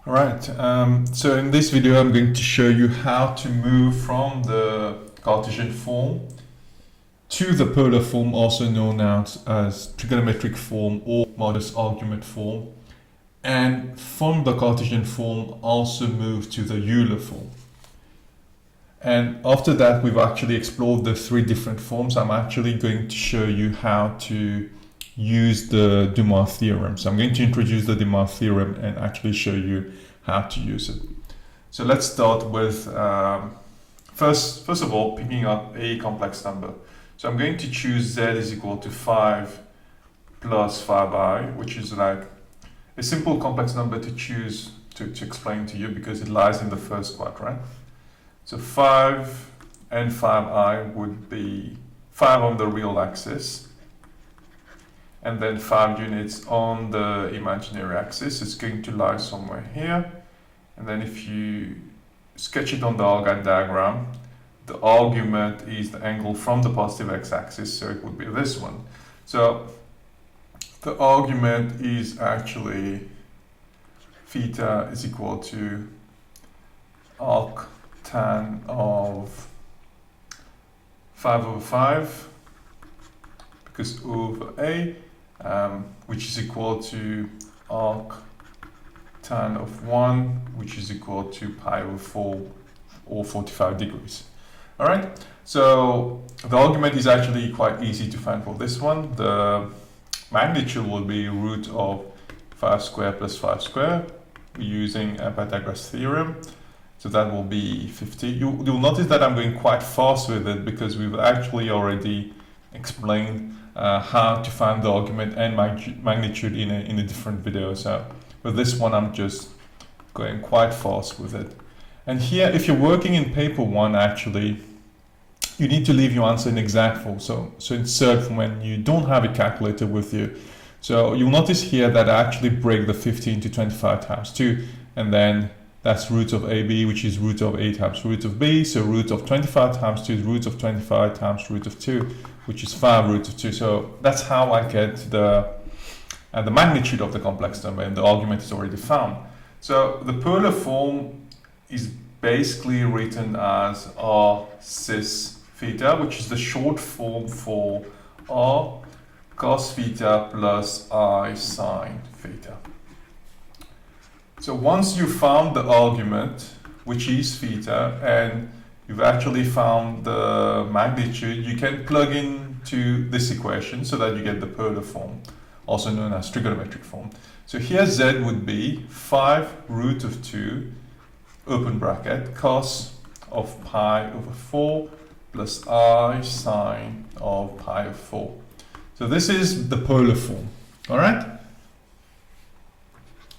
Alright, so in this video I'm going to show you how to move from the Cartesian form to the polar form, also known as trigonometric form or modulus argument form, and from the Cartesian form also move to the Euler form. And after that we've actually explored the three different forms. I'm actually going to show you how to use the Moivre theorem. So I'm going to introduce the Moivre theorem and actually show you how to use it. So let's start with first of all picking up a complex number. So I'm going to choose z is equal to 5 plus 5i, which is like a simple complex number to choose to explain to you because it lies in the first quadrant. So 5 and 5i would be 5 on the real axis, and then 5 units on the imaginary axis. It's going to lie somewhere here. And then if you sketch it on the Algol diagram, the argument is the angle from the positive x-axis, so it would be this one. So the argument is actually theta is equal to arc tan of 5 over 5, because over a, which is equal to arc tan of 1, which is equal to pi over 4 or 45 degrees. All right, so the argument is actually quite easy to find for this one. The magnitude will be root of 5 squared plus 5 squared using Pythagoras theorem. So that will be 50. You'll notice that I'm going quite fast with it because we've actually already explained how to find the argument and magnitude in a different video. So with this one, I'm just going quite fast with it. And here, if you're working in paper 1, actually, you need to leave your answer in exact form. So insert from when you don't have a calculator with you. So you'll notice here that I actually break the 50 into 25 times 2, and then that's root of AB, which is root of A times root of B. So root of 25 times 2 is root of 25 times root of 2, which is 5 root of 2. So that's how I get the magnitude of the complex number, and the argument is already found. So the polar form is basically written as r cis theta, which is the short form for r cos theta plus I sine theta. So once you found the argument, which is theta, and you've actually found the magnitude, you can plug into this equation so that you get the polar form, also known as trigonometric form. So here z would be 5 root of 2, open bracket, cos of pi over 4 plus I sine of pi over 4. So this is the polar form, all right?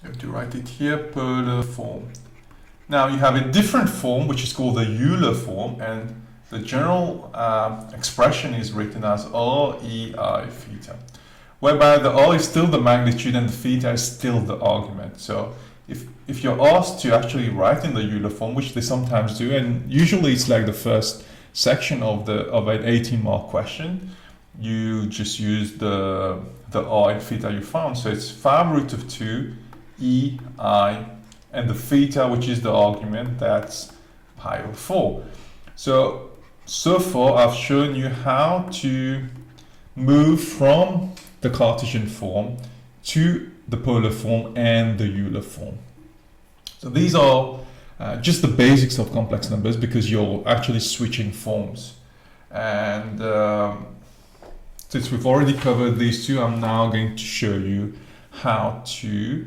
You have to write it here, polar form. Now you have a different form, which is called the Euler form, and the general expression is written as r e I theta, whereby the r is still the magnitude and the theta is still the argument. So if you're asked to actually write in the Euler form, which they sometimes do, and usually it's like the first section of an 18-mark question, you just use the r and theta you found. So it's 5 root of 2 e I, and the theta, which is the argument, that's pi over 4. So far I've shown you how to move from the Cartesian form to the polar form and the Euler form. So these are just the basics of complex numbers because you're actually switching forms. And since we've already covered these two, I'm now going to show you how to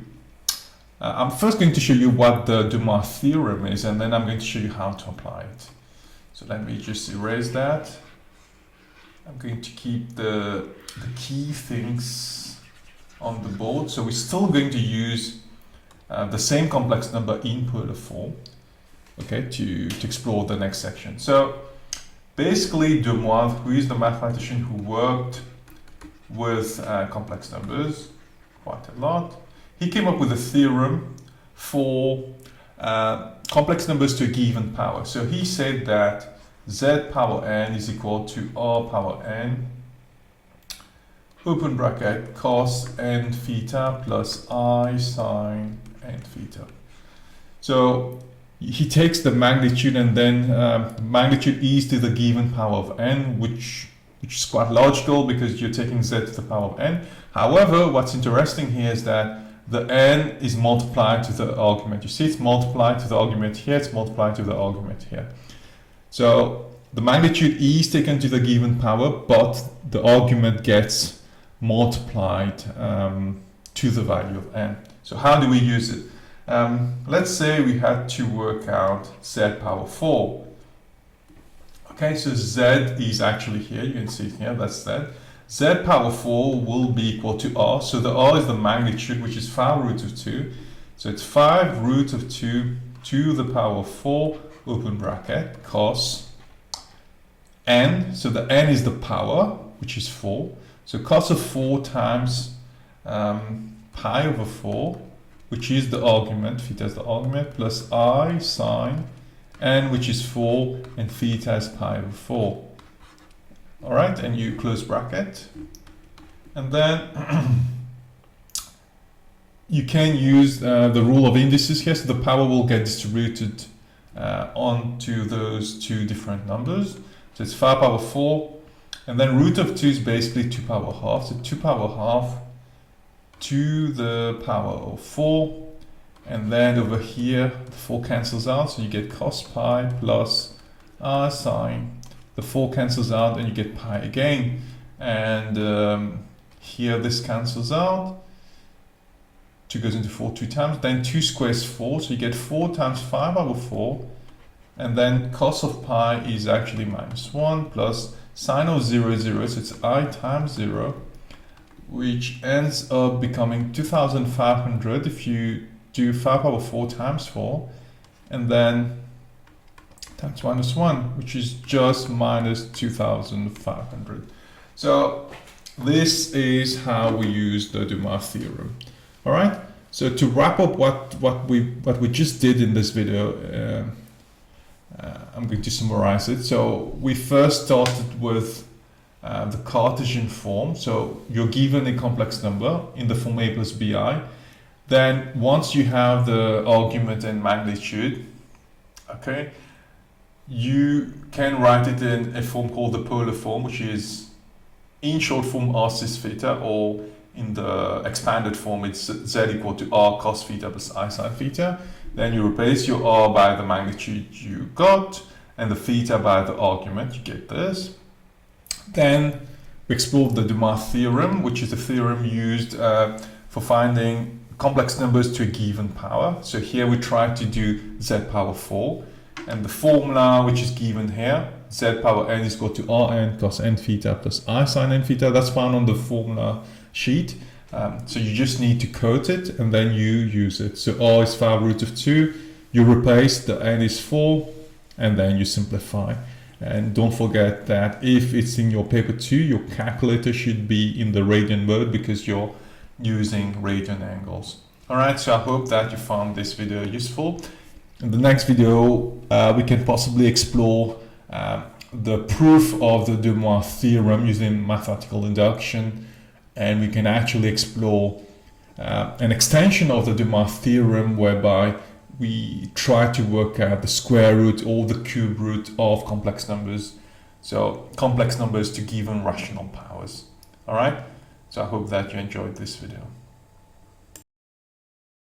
I'm first going to show you what the Moivre theorem is, and then I'm going to show you how to apply it. So let me just erase that. I'm going to keep the key things on the board. So we're still going to use the same complex number in polar form, okay, to explore the next section. So basically, de Moivre, who is the mathematician who worked with complex numbers quite a lot, he came up with a theorem for complex numbers to a given power. So he said that z power n is equal to r power n, open bracket, cos n theta plus I sine n theta. So he takes the magnitude and then magnitude e to the given power of n, which is quite logical because you're taking z to the power of n. However, what's interesting here is that the n is multiplied to the argument. You see, it's multiplied to the argument here, it's multiplied to the argument here. So the magnitude e is taken to the given power, but the argument gets multiplied to the value of n. So how do we use it? Let's say we had to work out z power 4. Okay, so z is actually here, you can see it here, that's z. Z power 4 will be equal to r, so the r is the magnitude, which is 5 root of 2. So it's 5 root of 2 to the power of 4, open bracket, cos n, so the n is the power, which is 4. So cos of 4 times pi over 4, which is the argument, theta is the argument, plus I sine n, which is 4, and theta is pi over 4. Alright, and you close bracket. And then you can use the rule of indices here, so the power will get distributed onto those two different numbers. So it's 5 power 4, and then root of 2 is basically 2 power half, so 2 power half to the power of 4, and then over here the 4 cancels out, so you get cos pi plus r sine. The 4 cancels out and you get pi again, and here this cancels out, 2 goes into 4 2 times, then 2 squares 4, so you get 4 times 5 over 4, and then cos of pi is actually minus 1 plus sine of 0 0, so it's I times 0, which ends up becoming 2500 if you do 5 over 4 times 4, and then times minus 1, which is just minus 2500. So this is how we use the Moivre theorem. All right. So to wrap up what we just did in this video, I'm going to summarize it. So we first started with the Cartesian form. So you're given a complex number in the form a plus bi. Then once you have the argument and magnitude, okay, you can write it in a form called the polar form, which is in short form r cis theta, or in the expanded form it's z equal to r cos theta plus I sin theta. Then you replace your r by the magnitude you got and the theta by the argument, you get this. Then we explored the Moivre theorem, which is a theorem used for finding complex numbers to a given power. So here we try to do z power 4. And the formula which is given here, z power n is equal to Rn cos n theta plus I sin n theta, that's found on the formula sheet. So you just need to code it and then you use it. So R is 5 root of 2, you replace the n is 4, and then you simplify. And don't forget that if it's in your paper 2, your calculator should be in the radian mode because you're using radian angles. Alright, so I hope that you found this video useful. In the next video, we can possibly explore the proof of the Moivre theorem using mathematical induction, and we can actually explore an extension of the Moivre theorem whereby we try to work out the square root or the cube root of complex numbers. So complex numbers to given rational powers. All right. So I hope that you enjoyed this video.